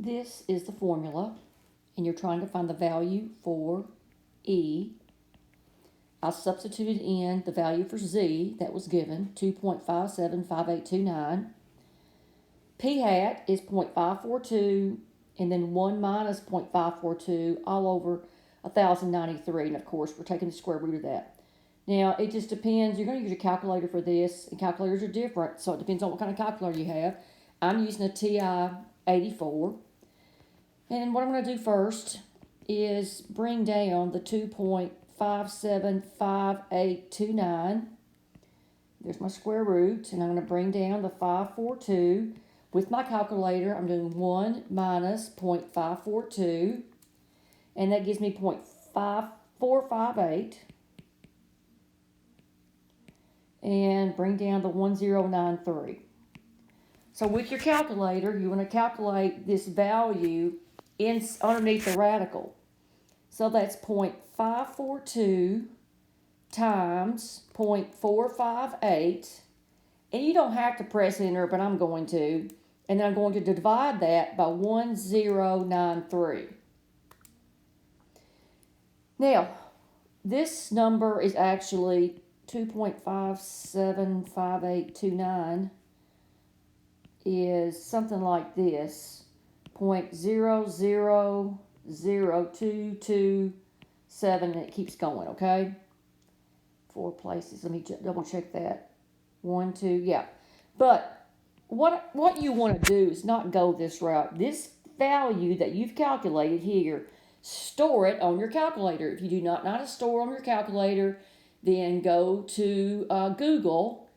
This is the formula, and you're trying to find the value for E. I substituted in the value for Z that was given, 2.575829. P hat is 0.542, and then 1 minus 0.542 all over 1,093. And of course, we're taking the square root of that. Now, it just depends. You're going to use your calculator for this, and calculators are different, so it depends on what kind of calculator you have. I'm using a TI-84. And what I'm going to do first is bring down the 2.575829. There's my square root, and I'm going to bring down the 542. With my calculator, I'm doing 1 minus 0.542, and that gives me 0.5458. And bring down the 1093. So with your calculator, you want to calculate this value underneath the radical. So that's 0.542 times 0.458. And you don't have to press enter, but I'm going to. And then I'm going to divide that by 1093. Now, this number is actually 2.575829 is something like this, 0.000227, and it keeps going, okay? 4 places. Let me double check that. 1, 2, yeah. But what you want to do is not go this route. This value that you've calculated here, store it on your calculator. If you do not know how to store on your calculator, then go to Google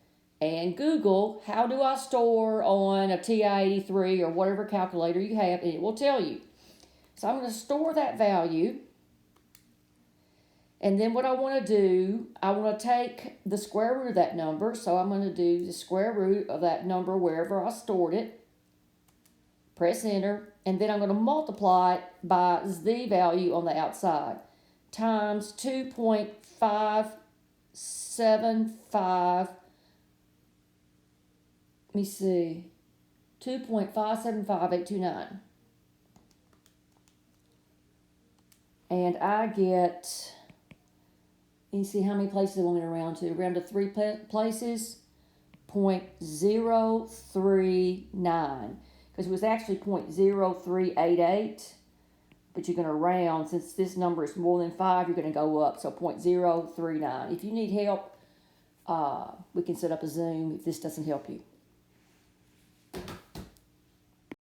and Google, how do I store on a TI-83 or whatever calculator you have, and it will tell you. So I'm going to store that value. And then what I want to do, I want to take the square root of that number. So I'm going to do the square root of that number wherever I stored it. Press enter. And then I'm going to multiply it by the value on the outside. Times 2.575. Let me see, 2.575829. And I get, you see how many places I went around to? Around to 3 places, 0.039. Because it was actually 0.0388. But you're going to round, since this number is more than 5, you're going to go up. So 0.039. If you need help, we can set up a Zoom if this doesn't help you.